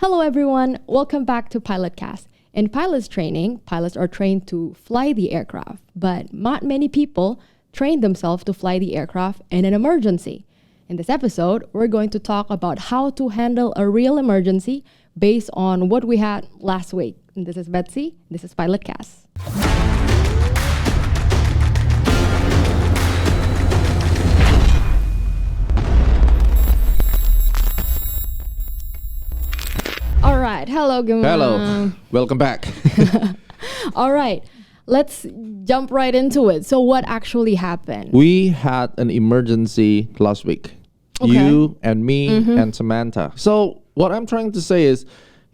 Hello everyone, welcome back to PilotCast. In pilot's training, pilots are trained to fly the aircraft, but not many people train themselves to fly the aircraft in an emergency. In this episode, we're going to talk about how to handle a real emergency based on what we had last week. And this is Betsy, this is PilotCast. All right, hello, Guma. Hello, welcome back. All right, let's jump right into it. So what actually happened? We had an emergency last week. Okay. You and me and Samantha. So what I'm trying to say is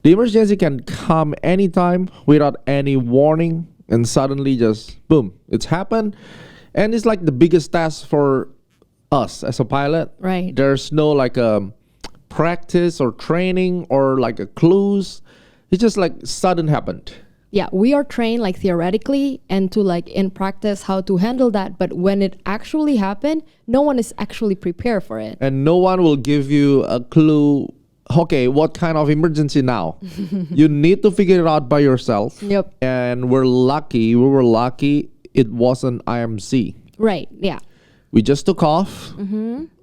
the emergency can come anytime without any warning and suddenly just boom, it's happened. And it's like the biggest task for us as a pilot. Right. There's no like a practice or training or like a clues. It's just like sudden happened. Yeah, we are trained like theoretically and to like in practice how to handle that. But when it actually happened, no one is actually prepared for it. And no one will give you a clue. Okay, what kind of emergency now? You need to figure it out by yourself. Yep. And we were lucky it wasn't IMC. Right, yeah. We just took off.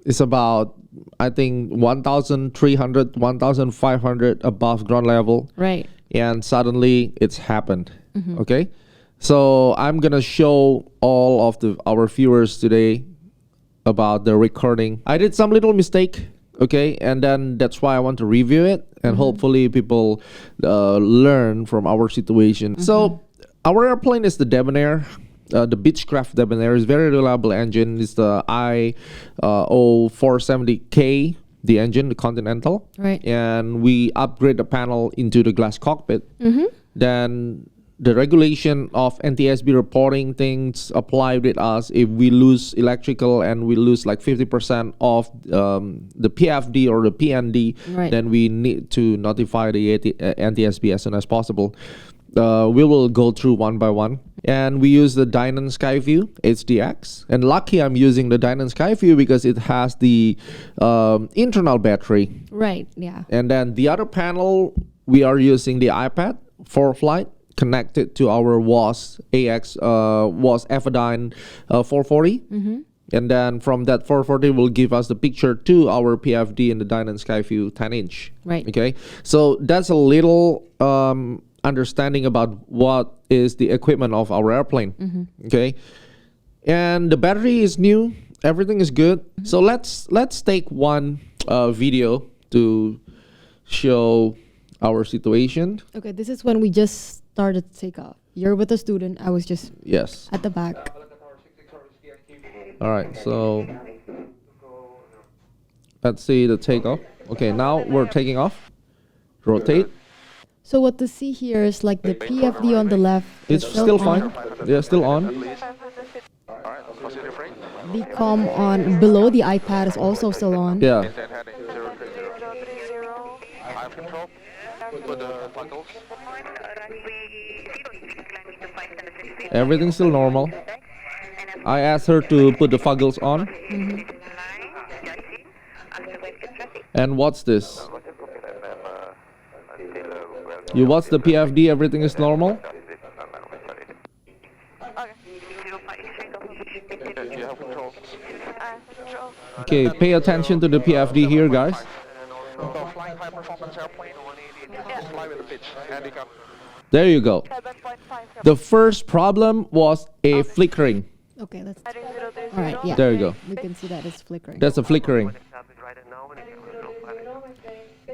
It's about, I think, 1,300, 1,500 above ground level. Right. And suddenly it's happened. Okay, so I'm gonna show all of our viewers today about the recording. I did some little mistake, okay, and then that's why I want to review it, and hopefully people learn from our situation. So our airplane is the Debonair. The Beechcraft Debonair is very reliable engine. It's the I-0470K. The engine, the Continental, Right. And we upgrade the panel into the glass cockpit. Then the regulation of NTSB reporting things apply with us. If we lose electrical and we lose like 50% of the PFD or the PND, Right. then we need to notify the NTSB as soon as possible. We will go through one by one. And we use the Dynon Skyview HDX. And lucky I'm using the Dynon Skyview because it has the internal battery. Right, yeah. And then the other panel, we are using the iPad for flight connected to our WAS Evadyne 440. And then from that 440 will give us the picture to our PFD in the Dynon Skyview 10-inch. Right. Okay. So that's a little understanding about what is the equipment of our airplane. Okay. And the battery is new. Everything is good. So let's take one video to show our situation. Okay, this is when we just started to take off. You're with a student. I was just Yes. at the back. All right. So let's see the takeoff. Okay. Now we're taking off. Rotate. So what to see here is like the PFD on the left. It's is still on. fine. Yeah, still on. The comm on below the iPad is also still on. Yeah. Everything's still normal. I asked her to put the fuggles on. And what's this? You watch the PFD, everything is normal? Okay, pay attention to the PFD here, guys. There you go. The first problem was a flickering. Okay, let's. All right, yeah. There you go. We can see that it's flickering. That's a flickering.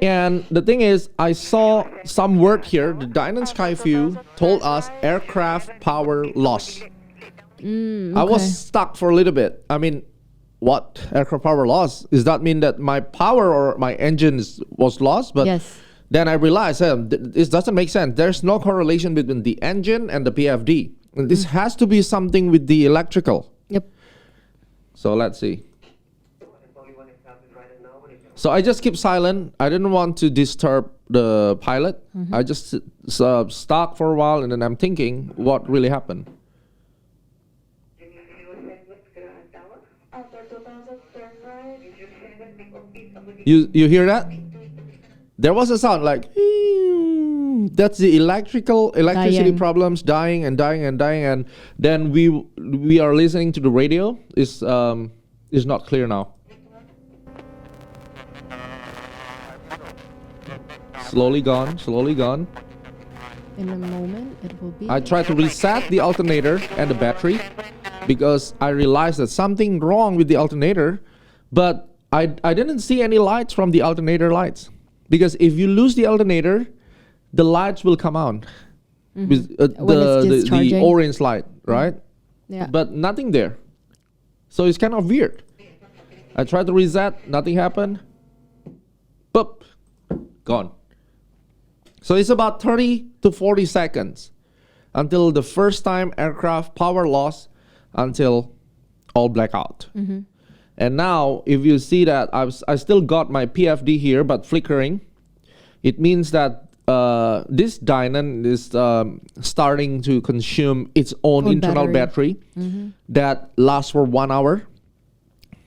And the thing is, I saw some word here. The Dynon Skyview told us aircraft power loss. I was stuck for a little bit. I mean, what? Aircraft power loss? Does that mean that my power or my engine was lost? But Yes. then I realized this doesn't make sense. There's no correlation between the engine and the PFD. And this has to be something with the electrical. Yep. So let's see. So I just keep silent. I didn't want to disturb the pilot. I just stuck for a while, and then I'm thinking what really happened. You hear that? there was a sound like, that's the electricity Dying. problems, dying, and then we are listening to the radio. Is not clear now. Slowly gone. In a moment, it will be. I tried to reset the alternator and the battery because I realized that something wrong with the alternator, but I didn't see any lights from the alternator lights. Because if you lose the alternator, the lights will come on. With, When it's the discharging. orange light, right? Yeah. But nothing there. So it's kind of weird. I tried to reset, nothing happened. Boop, gone. So it's about 30 to 40 seconds until the first time aircraft power loss until all blackout. And now if you see that I still got my PFD here but flickering, it means that this Dynon is starting to consume its own internal battery that lasts for 1 hour.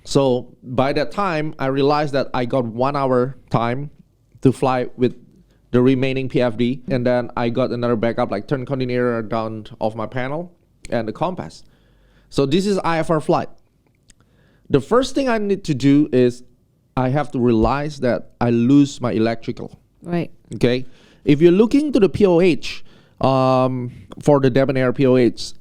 So by that time, I realized that I got 1 hour time to fly with the remaining PFD, and then I got another backup like turn coordinator down off my panel and the compass. So this is IFR flight. The first thing I need to do is I have to realize that I lose my electrical. Right. Okay, if you're looking to the POH for the debonair POH,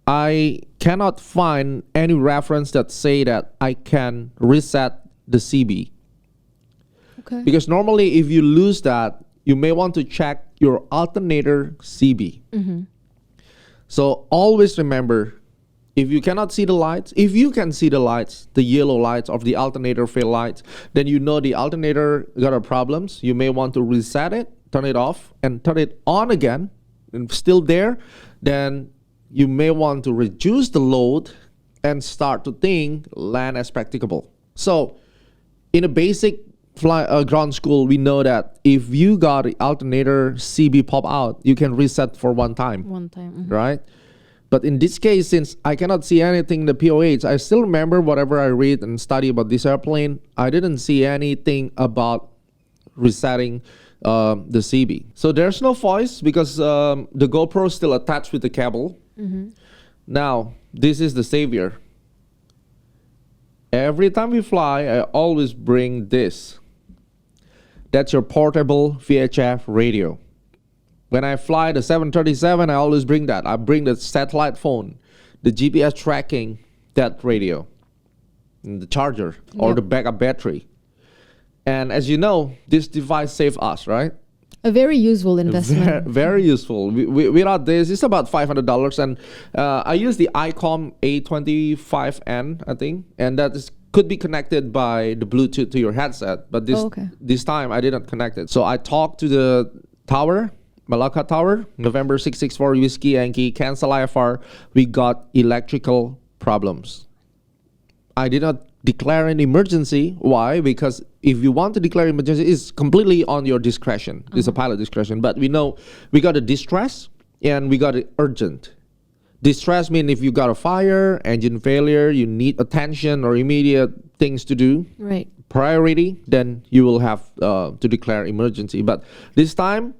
I cannot find any reference that say that I can reset the CB. Okay. Because normally if you lose that, you may want to check your alternator CB. So always remember, if you cannot see the lights, if you can see the lights, the yellow lights of the alternator fail lights, then you know the alternator got a problems. You may want to reset it, turn it off, and turn it on again, and still there. Then you may want to reduce the load and start to think land as practicable. So in a basic ground school, we know that if you got the alternator CB pop out, you can reset for one time. Right? But in this case, since I cannot see anything in the POH, I still remember whatever I read and study about this airplane. I didn't see anything about resetting the CB. So there's no voice because the GoPro is still attached with the cable. Now, this is the savior. Every time we fly, I always bring this. That's your portable VHF radio. When I fly the 737, I always bring that. I bring the satellite phone, the GPS tracking, that radio, and the charger or the backup battery. And as you know, this device saves us, right? A very useful investment. Very useful. Without this, it's about $500. And I use the ICOM A25N, I think. And that could be connected by the Bluetooth to your headset. But this time, I didn't connect it. So I talked to the tower, Malacca Tower, November 664 Whiskey Yankee, cancel IFR. We got electrical problems. I did not declare an emergency. Why? Because if you want to declare emergency, it's completely on your discretion. It's a pilot discretion. But we know we got a distress and we got an urgent. Distress means if you got a fire, engine failure, you need attention or immediate things to do. Right. Priority, then you will have to declare emergency. But this time,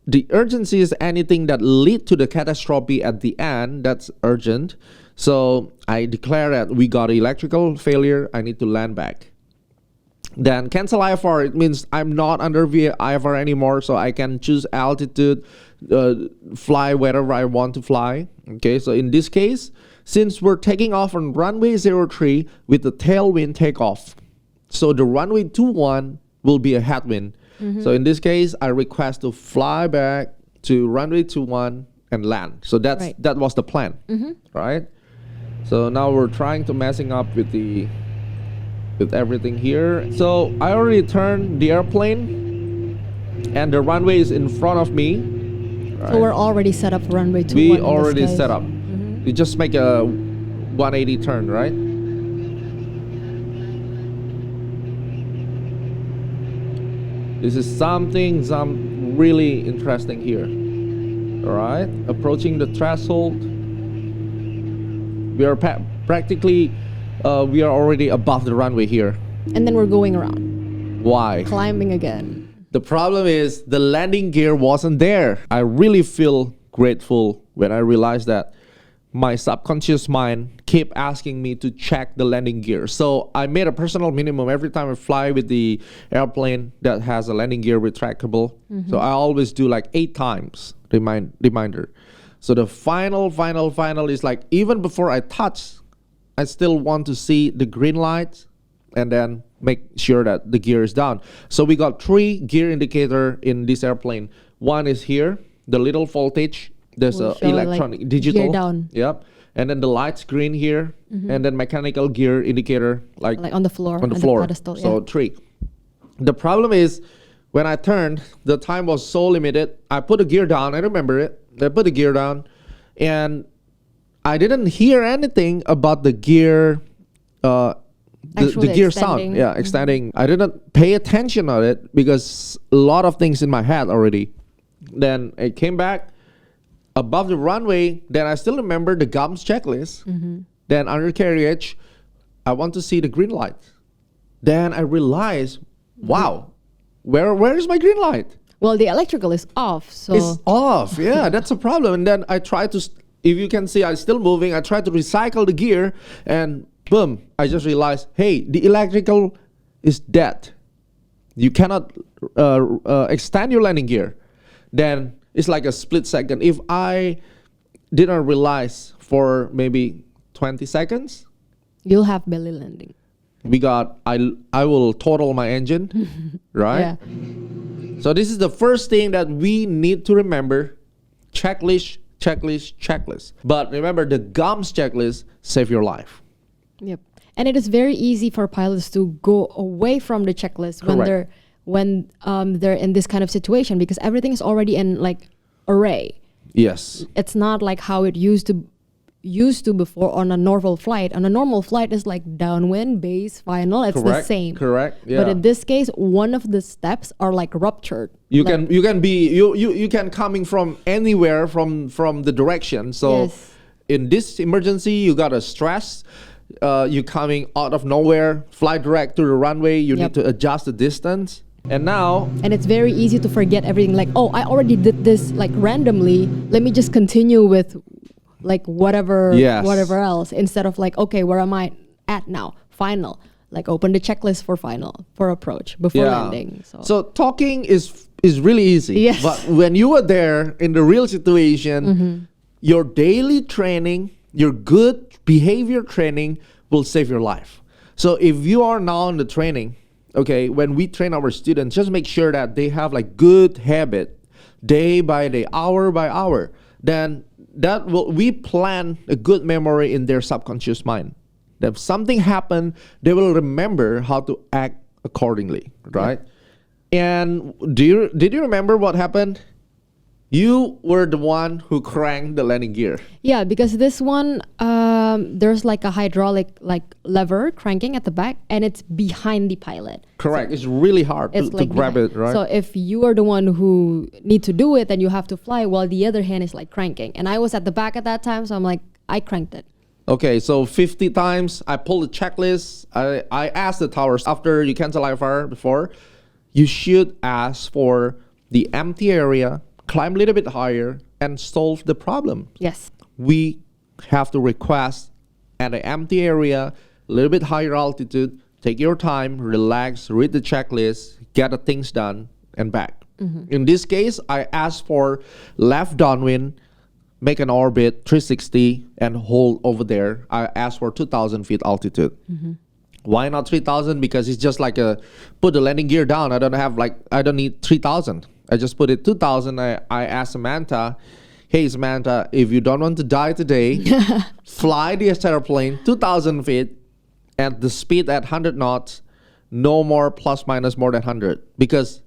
the urgency is anything that lead to the catastrophe at the end. That's urgent. So I declare that we got electrical failure. I need to land back. Then cancel IFR. It means I'm not under IFR anymore, so I can choose altitude, fly wherever I want to fly. Okay, so in this case, since we're taking off on runway 03 with the tailwind takeoff, so the runway 21 will be a headwind. So in this case, I request to fly back to runway 21 and land. So that was the plan, right? So now we're trying to messing up with everything here. So I already turned the airplane, and the runway is in front of me. Right? So we're already set up for runway 21. We already set up. We just make a 180 turn, right? This is something really interesting here. All right, approaching the threshold. We are practically, we are already above the runway here. And then we're going around. Why? Climbing again. The problem is the landing gear wasn't there. I really feel grateful when I realized that my subconscious mind kept asking me to check the landing gear. So I made a personal minimum every time I fly with the airplane that has a landing gear retractable. So I always do like 8 times reminder. So the final is like, even before I touch, I still want to see the green light and then make sure that the gear is down. So we got 3 gear indicator in this airplane. One is here, the little voltage. There's a electronic like digital. Gear down. Yep. And then the light's green here, and then mechanical gear indicator like on the floor. On the floor. Pedestal, so 3. The problem is when I turned, the time was so limited. I put the gear down. I remember it. I put the gear down, and I didn't hear anything about the gear. The gear sound, extending. I didn't pay attention on it because a lot of things in my head already. Then it came back above the runway. Then I still remember the GUMS checklist. Then undercarriage, I want to see the green light. Then I realized, wow, where is my green light? Well, the electrical is off. So it's off. Yeah, that's a problem. And then I try to, if you can see, I'm still moving. I try to recycle the gear, and boom, I just realized, hey, the electrical is dead. You cannot extend your landing gear. Then it's like a split second. If I didn't realize for maybe 20 seconds, you'll have belly landing. I will total my engine, right? Yeah. So this is the first thing that we need to remember. Checklist. But remember, the GUMS checklist save your life. Yep. And it is very easy for pilots to go away from the checklist when they're in this kind of situation, because everything is already in like array. Yes. It's not like how it used to before on a normal flight. On a normal flight is like downwind, base, final. It's the same. Correct. Yeah. But in this case, one of the steps are like ruptured. You can coming from anywhere from the direction. So in this emergency, you got a stress. You coming out of nowhere, fly direct to the runway. You need to adjust the distance. And it's very easy to forget everything. Like, oh, I already did this like randomly. Let me just continue with like whatever else, instead of like, okay, where am I at now? Final. Like open the checklist for approach before landing. So talking is really easy. Yes. But when you are there in the real situation, your daily training, your good behavior training will save your life. So if you are now in the training, okay, when we train our students, just make sure that they have like good habit, day by day, hour by hour. Then we plan a good memory in their subconscious mind. That if something happened, they will remember how to act accordingly, right? And did you remember what happened? You were the one who cranked the landing gear. Yeah, because this one, there's like a hydraulic like lever cranking at the back, and it's behind the pilot. Correct. So it's really hard to grab it, right? So if you are the one who need to do it, then you have to fly while the other hand is like cranking. And I was at the back at that time, so I'm like, I cranked it. Okay, so 50 times I pulled the checklist. I asked the towers after you cancel IFR before, you should ask for the empty area, climb a little bit higher, and solve the problem. Yes. We have to request at an empty area, a little bit higher altitude, take your time, relax, read the checklist, get the things done, and back. In this case, I asked for left downwind, make an orbit 360, and hold over there. I asked for 2,000 feet altitude. Why not 3,000? Because it's just like put the landing gear down. I don't need 3,000. I just put it 2,000. I asked Samantha, hey Samantha, if you don't want to die today, fly the airplane 2,000 feet at the speed at 100 knots, no more plus minus more than 100. Because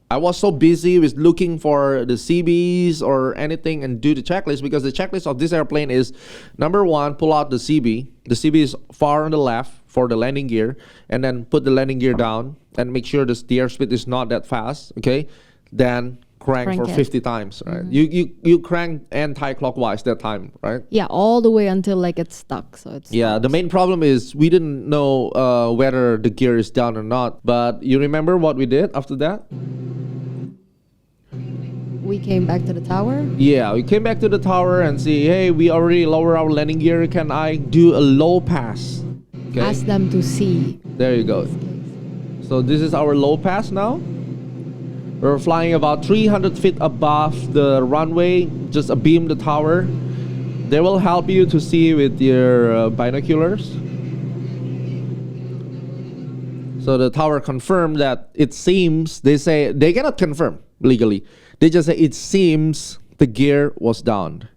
I was so busy with looking for the CBs or anything and do the checklist, because the checklist of this airplane is, number one, pull out the CB. The CB is far on the left for the landing gear, and then put the landing gear down and make sure the airspeed is not that fast, okay? Then crank Crank for it. 50 times, right? You crank anti-clockwise that time, right? Yeah, all the way until like it's stuck. So it's Yeah, the main problem is we didn't know whether the gear is down or not. But you remember what we did after that? we came back to the tower. Yeah, we came back to the tower and see, hey, we already lower our landing gear. Can I do a low pass? Okay, Ask them to see. there you go. So this is our low pass now. We're flying about 300 feet above the runway, just abeam the tower. They will help you to see with your binoculars. So the tower confirmed that it seems, they say, they cannot confirm legally. They just say it seems the gear was down.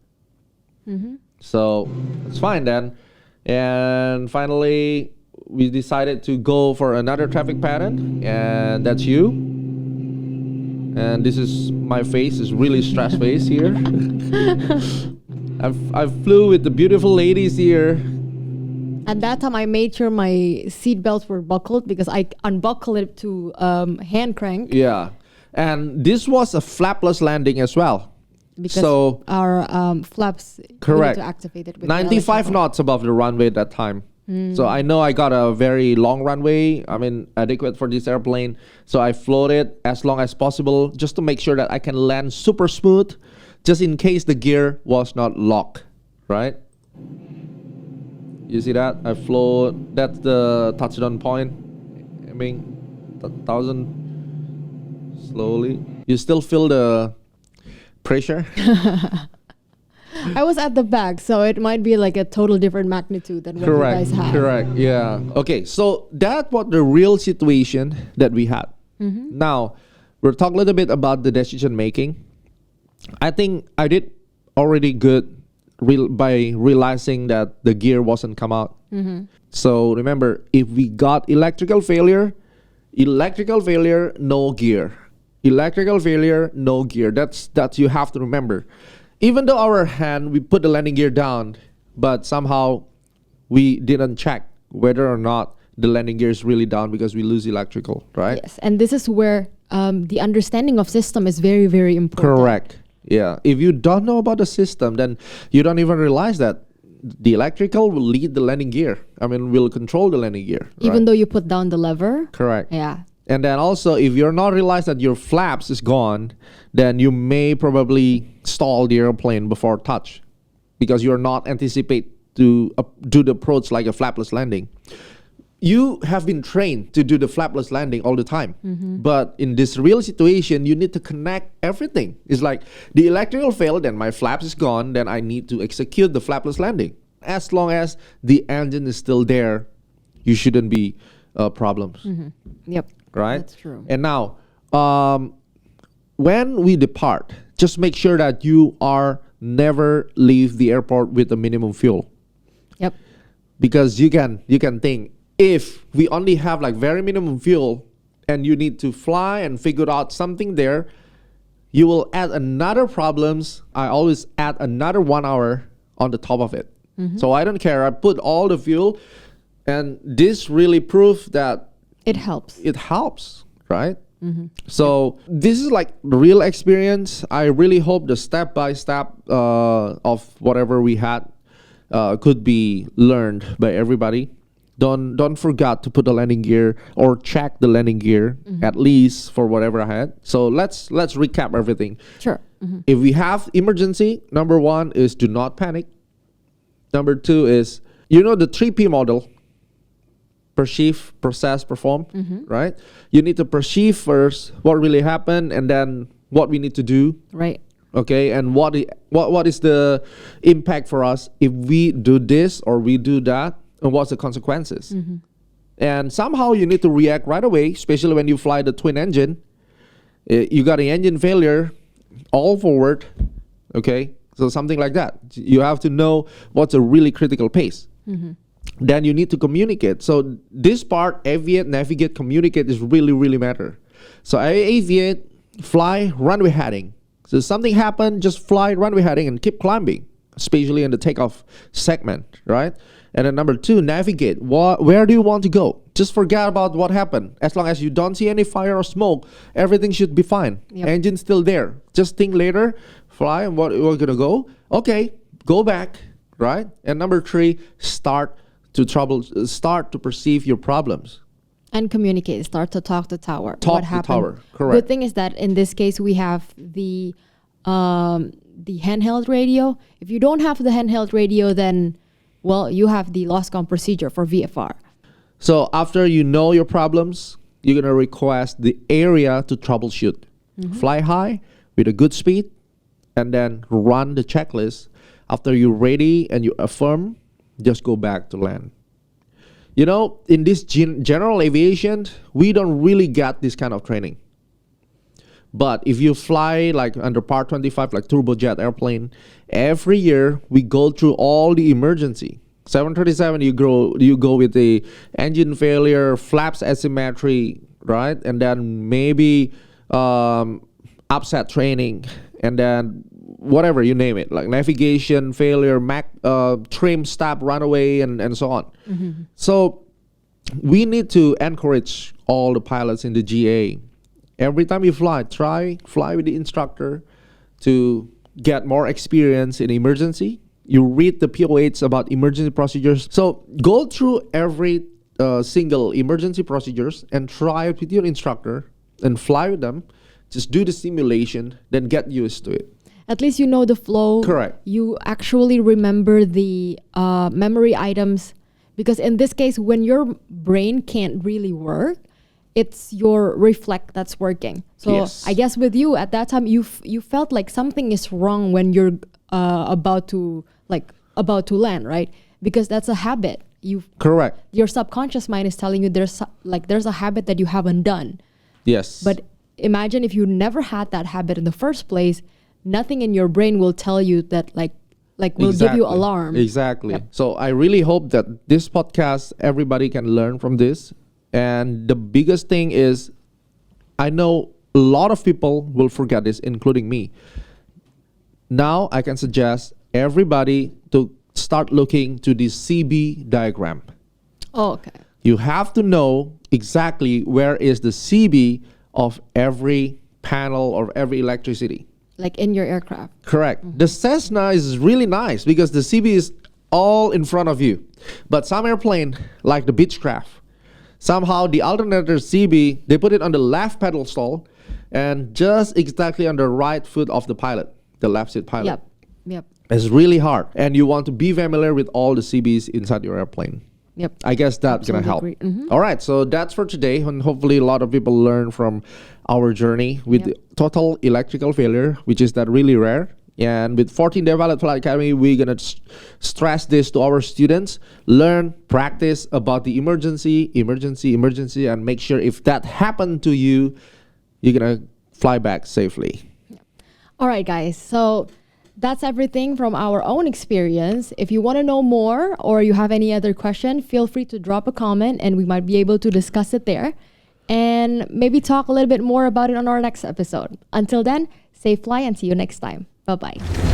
So it's fine then. And finally, we decided to go for another traffic pattern, and that's you. And this is my face, is really stress face here. I flew with the beautiful ladies here. At that time, I made sure my seat belts were buckled because I unbuckled it to hand crank. Yeah. And this was a flapless landing as well. Because So- our flaps, Correct. we need to activate it with 95 the knots above the runway at that time. So I know I got a very long runway. I mean, adequate for this airplane. So I floated as long as possible just to make sure that I can land super smooth, just in case the gear was not locked, right? You see that? I float. That's the touchdown point. I mean, 1,000 slowly. You still feel the pressure? I was at the back, so it might be like a total different magnitude than what you guys have. Correct. Yeah. Okay. So that was the real situation that we had. Now we'll talk a little bit about the decision making. I think I did already good by realizing that the gear wasn't come out. So remember, if we got electrical failure, no gear. Electrical failure, no gear. That's you have to remember. Even though our hand, we put the landing gear down, but somehow we didn't check whether or not the landing gear is really down because we lose electrical, right? Yes, and this is where the understanding of system is very, very important. Correct. Yeah. If you don't know about the system, then you don't even realize that the electrical will lead the landing gear. I mean, will control the landing gear. Even right? though you put down the lever. Correct. Yeah. And then also, if you're not realize that your flaps is gone, then you may probably stall the airplane before touch because you're not anticipate to do the approach like a flapless landing. You have been trained to do the flapless landing all the time. But in this real situation, you need to connect everything. It's like the electrical failed, then my flaps is gone, then I need to execute the flapless landing. As long as the engine is still there, you shouldn't be problems. Yep. Right? That's true. And now, when we depart, just make sure that you are never leave the airport with a minimum fuel. Yep. Because you can think, if we only have like very minimum fuel and you need to fly and figure out something there, you will add another problems. I always add another 1 hour on the top of it. So I don't care. I put all the fuel, and this really proves that It helps. it helps, right? So this is like the real experience. I really hope the step by step of whatever we had could be learned by everybody. Don't forget to put the landing gear or check the landing gear at least for whatever I had. So let's recap everything. Sure. If we have emergency, number 1 is do not panic. Number 2 is, the 3P model. Perceive, process, perform, right? You need to perceive first what really happened and then what we need to do, Right. okay? And what is the impact for us if we do this or we do that, and what's the consequences? And somehow you need to react right away, especially when you fly the twin engine. You got an engine failure, all forward, okay? So something like that. You have to know what's a really critical pace. Then you need to communicate. So this part, aviate, navigate, communicate is really, really matter. So I aviate, fly, runway heading. So something happened, just fly, runway heading, and keep climbing, especially in the takeoff segment, right? And then number 2, navigate. Where do you want to go? just forget about what happened. As long as you don't see any fire or smoke, everything should be fine. Yep. Engine's still there. Just think later, fly, and what we're gonna go. Okay, go back, right? And number 3, start to perceive your problems. And communicate. Start to talk to tower. Talk what to happened. tower. Correct. Good thing is that in this case we have the handheld radio. If you don't have the handheld radio, then well, you have the lost count procedure for VFR. So after you know your problems, you're gonna request the area to troubleshoot. Fly high with a good speed, and then run the checklist. After you're ready and you affirm, just go back to land. You know, in this general aviation, we don't really get this kind of training. But if you fly like under Part 25, like turbojet airplane, every year we go through all the emergency. 737, you go with the engine failure, flaps asymmetry, right? And then maybe upset training, and then whatever you name it, like navigation failure, trim, stop, runaway, and so on. So we need to encourage all the pilots in the GA. Every time you fly, fly with the instructor to get more experience in emergency. You read the POHs about emergency procedures. So go through every single emergency procedures and try it with your instructor and fly with them. Just do the simulation, then get used to it. At least you know the flow. Correct. You actually remember the memory items, because in this case, when your brain can't really work, it's your reflex that's working. So Yes. I guess with you at that time, you felt like something is wrong when you're about to land, right? Because that's a habit. Correct. Your subconscious mind is telling you there's a habit that you haven't done. Yes. But imagine if you never had that habit in the first place, nothing in your brain will tell you that will give you alarm. Exactly. Yep. So I really hope that this podcast, everybody can learn from this. And the biggest thing is, I know a lot of people will forget this, including me. Now I can suggest everybody to start looking to the CB diagram. Oh, okay. You have to know exactly where is the CB of every panel or every electricity. Like in your aircraft. Correct. The Cessna is really nice because the CB is all in front of you. But some airplane, like the Beechcraft, somehow the alternator CB, they put it on the left pedestal and just exactly on the right foot of the pilot, the left seat pilot. Yep. It's really hard. And you want to be familiar with all the CBs inside your airplane. Yep. I guess that's going to help. Agree. All right. So that's for today. And hopefully a lot of people learn from our journey with total electrical failure, which is that really rare. And with 14-day Pilot Flight Academy, we're going to stress this to our students. Learn, practice about the emergency, and make sure if that happened to you, you're going to fly back safely. All right, guys. So that's everything from our own experience. If you want to know more or you have any other question, feel free to drop a comment and we might be able to discuss it there and maybe talk a little bit more about it on our next episode. Until then, safe fly and see you next time. Bye-bye.